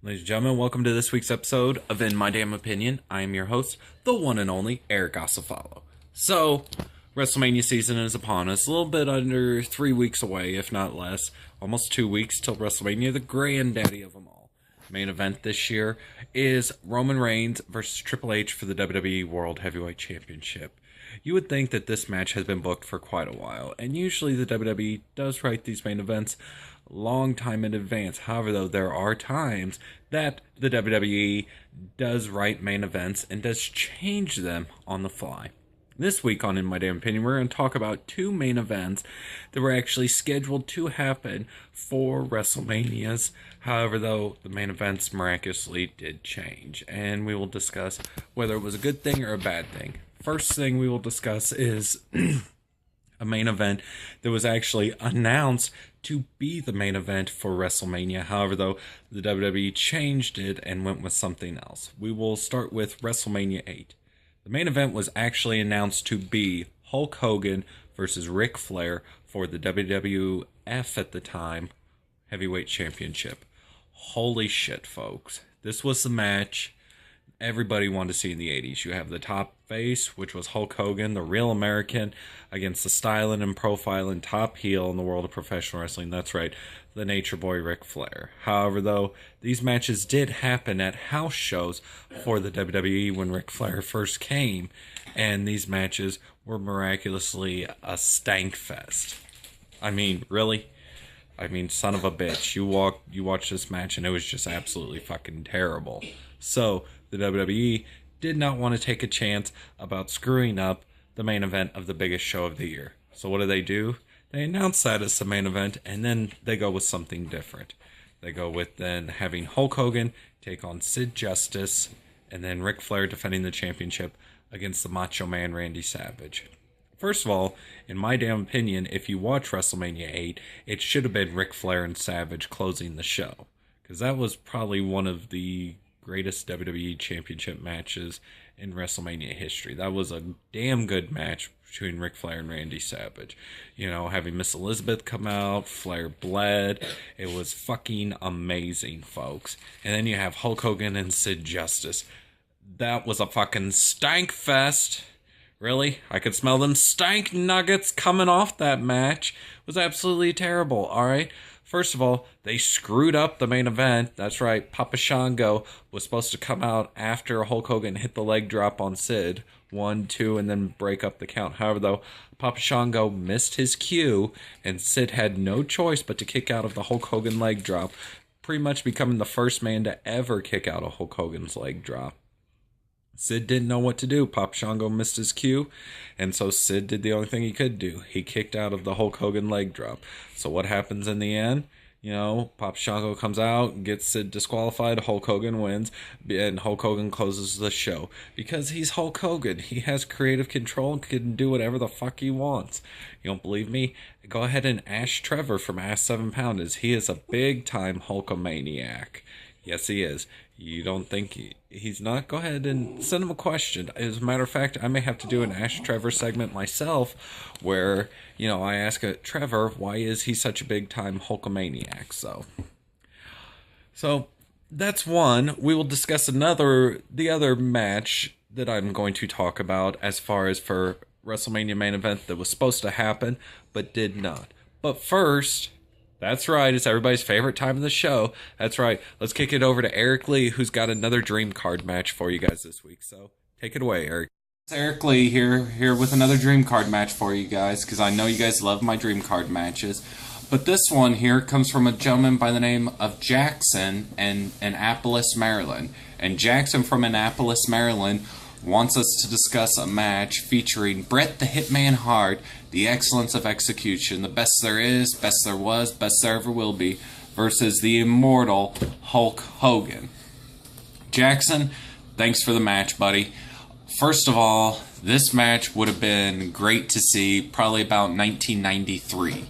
Ladies and gentlemen, welcome to this week's episode of In My Damn Opinion. I am your host, the one and only Eric Gossifalo. So, WrestleMania season is upon us, a little bit under 3 weeks away, if not less. Almost 2 weeks till WrestleMania, the granddaddy of them all. Main event this year is Roman Reigns versus Triple H for the WWE World Heavyweight Championship. You would think that this match has been booked for quite a while, and usually the WWE does write these main events long time in advance. However, though, there are times that the WWE does write main events and does change them on the fly. This week on In My Damn Opinion, we're going to talk about two main events that were actually scheduled to happen for WrestleManias. However, though, the main events miraculously did change, and we will discuss whether it was a good thing or a bad thing. First thing we will discuss is a main event that was actually announced to be the main event for WrestleMania. However, though, the WWE changed it and went with something else. We will start with WrestleMania 8. The main event was actually announced to be Hulk Hogan versus Ric Flair for the WWF at the time Heavyweight Championship. Holy shit, folks. This was the match everybody wanted to see in the 80s. You have the top face, which was Hulk Hogan, the real American, against the styling and profiling top heel in the world of professional wrestling. That's right, the Nature Boy Ric Flair. However, though, these matches did happen at house shows for the WWE when Ric Flair first came, and these matches were miraculously a stank fest. I mean, really? I mean, son of a bitch. You watch this match and it was just absolutely fucking terrible. So, the WWE did not want to take a chance about screwing up the main event of the biggest show of the year. So what do? They announce that as the main event, and then they go with something different. They go with then having Hulk Hogan take on Sid Justice, and then Ric Flair defending the championship against the Macho Man Randy Savage. First of all, in my damn opinion, if you watch WrestleMania 8, it should have been Ric Flair and Savage closing the show. Because that was probably one of the greatest WWE Championship matches in WrestleMania history. That was a damn good match between Ric Flair and Randy Savage. You know, having Miss Elizabeth come out, Flair bled. It was fucking amazing, folks. And then you have Hulk Hogan and Sid Justice. That was a fucking stank fest. Really? I could smell them stank nuggets coming off that match. It was absolutely terrible, alright? First of all, they screwed up the main event. That's right, Papa Shango was supposed to come out after Hulk Hogan hit the leg drop on Sid. 1, 2, and then break up the count. However, though, Papa Shango missed his cue, and Sid had no choice but to kick out of the Hulk Hogan leg drop, pretty much becoming the first man to ever kick out of Hulk Hogan's leg drop. Sid didn't know what to do. Papa Shango missed his cue, and so Sid did the only thing he could do. He kicked out of the Hulk Hogan leg drop. So what happens in the end? You know, Papa Shango comes out, gets Sid disqualified, Hulk Hogan wins, and Hulk Hogan closes the show. Because he's Hulk Hogan. He has creative control and can do whatever the fuck he wants. You don't believe me? Go ahead and ask Trevor from Ask 7 Pounders. He is a big-time Hulkamaniac. Yes, he is. You don't think he's not? Go ahead and send him a question. As a matter of fact, I may have to do an Ask Trevor segment myself where, you know, I ask Trevor, why is he such a big-time Hulkamaniac? So that's one. We will discuss the other match that I'm going to talk about as far as for WrestleMania main event that was supposed to happen, but did not. But first, that's right, it's everybody's favorite time of the show. That's right, let's kick it over to Eric Lee, who's got another dream card match for you guys this week. So, take it away, Eric. It's Eric Lee here with another dream card match for you guys, because I know you guys love my dream card matches. But this one here comes from a gentleman by the name of Jackson in Annapolis, Maryland. And Jackson from Annapolis, Maryland wants us to discuss a match featuring Bret the Hitman Hart, the excellence of execution, the best there is, best there was, best there ever will be, versus the immortal Hulk Hogan. Jackson, thanks for the match, buddy. First of all, this match would have been great to see probably about 1993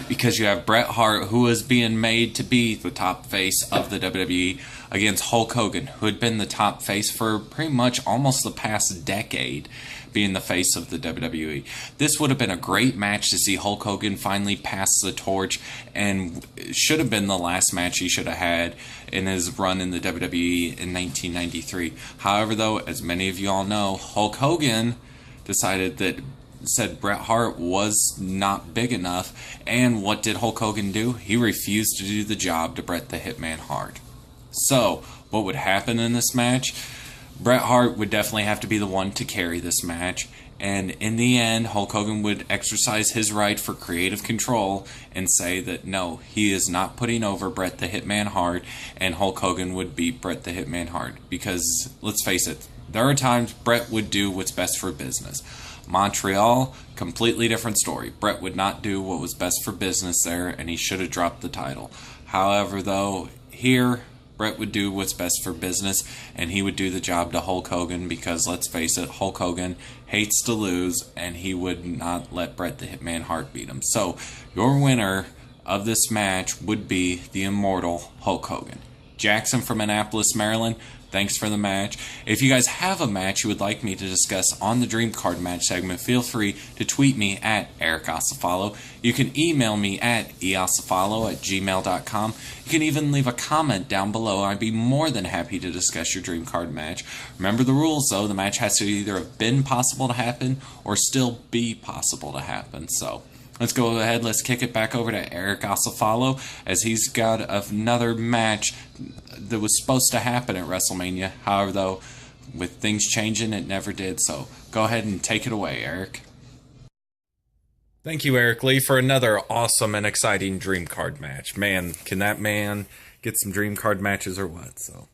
because you have Bret Hart, who is being made to be the top face of the WWE, against Hulk Hogan, who had been the top face for pretty much almost the past decade. being the face of the WWE. This would have been a great match to see Hulk Hogan finally pass the torch, and should have been the last match he should have had in his run in the WWE in 1993. However, though, as many of you all know, Hulk Hogan said Bret Hart was not big enough, and what did Hulk Hogan do? He refused to do the job to Bret the Hitman Hart. So, what would happen in this match? Bret Hart would definitely have to be the one to carry this match, and in the end, Hulk Hogan would exercise his right for creative control and say that no, he is not putting over Bret the Hitman Hart, and Hulk Hogan would beat Bret the Hitman Hart. Because, let's face it, there are times Bret would do what's best for business. Montreal, completely different story. Bret would not do what was best for business there, and he should have dropped the title. However, though, here, Bret would do what's best for business, and he would do the job to Hulk Hogan because, let's face it, Hulk Hogan hates to lose, and he would not let Bret the Hitman Hart beat him. So, your winner of this match would be the immortal Hulk Hogan. Jackson from Annapolis, Maryland, thanks for the match. If you guys have a match you would like me to discuss on the Dream Card Match segment, feel free to tweet me at Eric Osafalo. You can email me at eosafalo@gmail.com. You can even leave a comment down below. I'd be more than happy to discuss your Dream Card match. Remember the rules, though. The match has to either have been possible to happen or still be possible to happen. So, let's go ahead. Let's kick it back over to Eric Osafalo as he's got another match that was supposed to happen at WrestleMania. However, though, with things changing, it never did. So go ahead and take it away, Eric. Thank you, Eric Lee, for another awesome and exciting Dream Card match. Man, can that man get some Dream Card matches or what? So,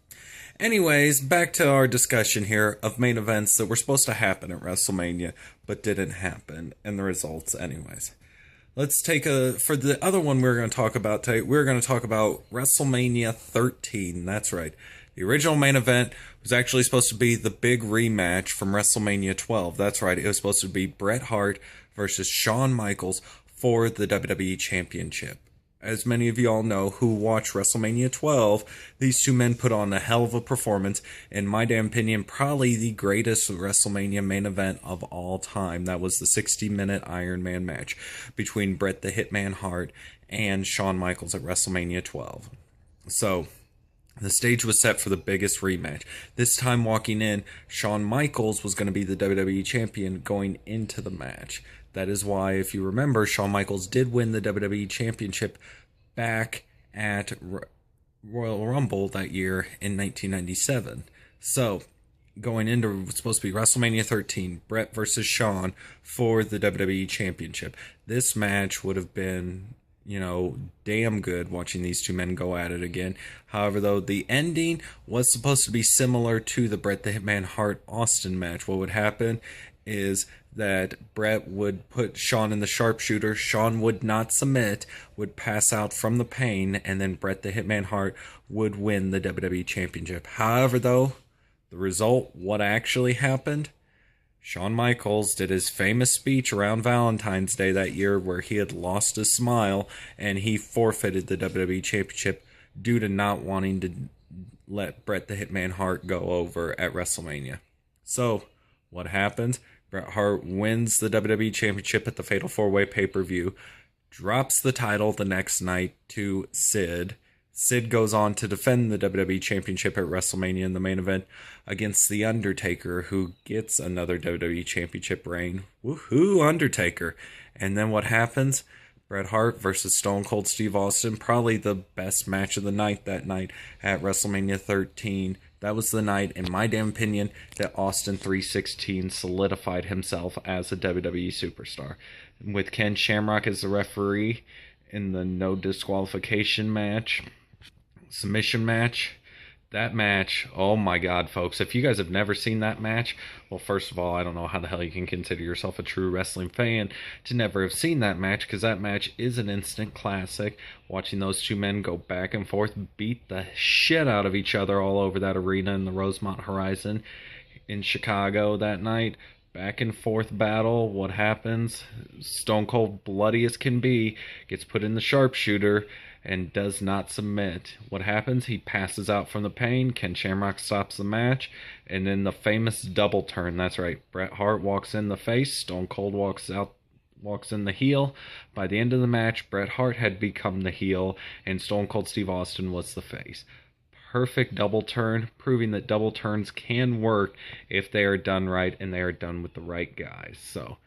anyways, back to our discussion here of main events that were supposed to happen at WrestleMania but didn't happen, and the results anyways. Let's take for the other one we're going to talk about today, we're going to talk about WrestleMania 13. That's right. The original main event was actually supposed to be the big rematch from WrestleMania 12. That's right. It was supposed to be Bret Hart versus Shawn Michaels for the WWE Championship. As many of you all know who watched WrestleMania 12, these two men put on a hell of a performance. In my damn opinion, probably the greatest WrestleMania main event of all time. That was the 60-minute Iron Man match between Bret the Hitman Hart and Shawn Michaels at WrestleMania 12. So, the stage was set for the biggest rematch. This time walking in, Shawn Michaels was going to be the WWE Champion going into the match. That is why, if you remember, Shawn Michaels did win the WWE Championship back at Royal Rumble that year in 1997. So, going into what's supposed to be WrestleMania 13, Bret versus Shawn for the WWE Championship. This match would have been, damn good watching these two men go at it again. However, though, the ending was supposed to be similar to the Bret the Hitman Hart Austin match. What would happen is that Bret would put Shawn in the sharpshooter, Shawn would not submit, would pass out from the pain, and then Bret the Hitman Hart would win the WWE Championship. However, though, the result, what actually happened, Shawn Michaels did his famous speech around Valentine's Day that year where he had lost his smile, and he forfeited the WWE Championship due to not wanting to let Bret the Hitman Hart go over at WrestleMania. So, what happens? Bret Hart wins the WWE Championship at the Fatal 4-Way pay-per-view, drops the title the next night to Sid. Sid goes on to defend the WWE Championship at WrestleMania in the main event against The Undertaker, who gets another WWE Championship reign. Woohoo, Undertaker. And then what happens? Bret Hart versus Stone Cold Steve Austin, probably the best match of the night that night at WrestleMania 13. That was the night, in my damn opinion, that Austin 3:16 solidified himself as a WWE superstar. With Ken Shamrock as the referee in the no disqualification match, submission match, that match, oh my god, folks, if you guys have never seen that match, well, first of all, I don't know how the hell you can consider yourself a true wrestling fan to never have seen that match, because that match is an instant classic. Watching those two men go back and forth, beat the shit out of each other all over that arena in the Rosemont Horizon in Chicago that night. Back and forth battle. What happens? Stone Cold, bloody as can be, gets put in the sharpshooter. and does not submit. What happens? He passes out from the pain. Ken Shamrock stops the match, and then the famous double turn. That's right. Bret Hart walks in the face. Stone Cold walks in the heel. By the end of the match, Bret Hart had become the heel, and Stone Cold Steve Austin was the face. Perfect double turn, proving that double turns can work if they are done right and they are done with the right guys. So,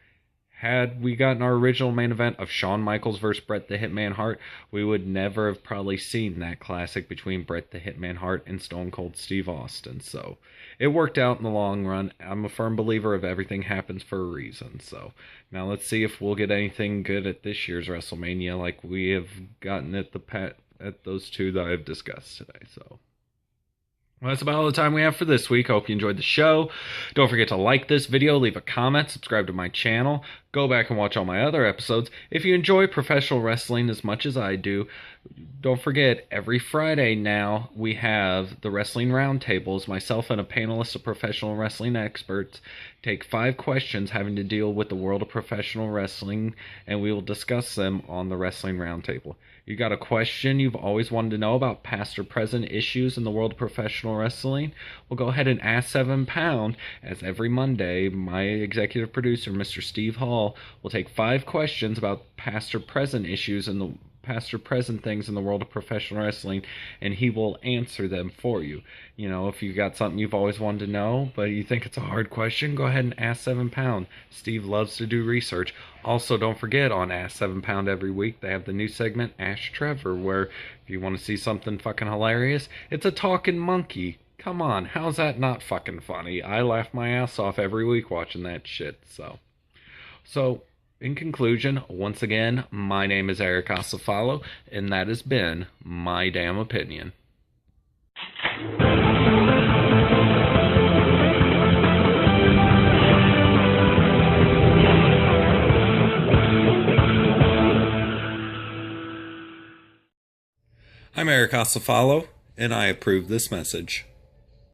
had we gotten our original main event of Shawn Michaels versus Bret the Hitman Hart, we would never have probably seen that classic between Bret the Hitman Hart and Stone Cold Steve Austin. So, it worked out in the long run. I'm a firm believer of everything happens for a reason. So, now let's see if we'll get anything good at this year's WrestleMania like we have gotten at those two that I've discussed today. So, well, that's about all the time we have for this week. I hope you enjoyed the show. Don't forget to like this video, leave a comment, subscribe to my channel, go back and watch all my other episodes. If you enjoy professional wrestling as much as I do, don't forget, every Friday now we have the Wrestling Roundtables. Myself and a panelist of professional wrestling experts take 5 questions having to deal with the world of professional wrestling, and we will discuss them on the Wrestling Roundtable. You got a question you've always wanted to know about past or present issues in the world of professional wrestling? Well, go ahead and ask 7 Pound, as every Monday, my executive producer, Mr. Steve Hall, will take 5 questions about past or present issues in the past or present things in the world of professional wrestling, and he will answer them for you. You know, if you got something you've always wanted to know, but you think it's a hard question, go ahead and ask 7 Pound. Steve loves to do research. Also, don't forget, on Ask 7 Pound every week, they have the new segment, Ask Trevor, where if you want to see something fucking hilarious, it's a talking monkey. Come on, how's that not fucking funny? I laugh my ass off every week watching that shit, So, in conclusion, once again, my name is Eric Acefalo, and that has been My Damn Opinion. I'm Eric Acefalo, and I approve this message.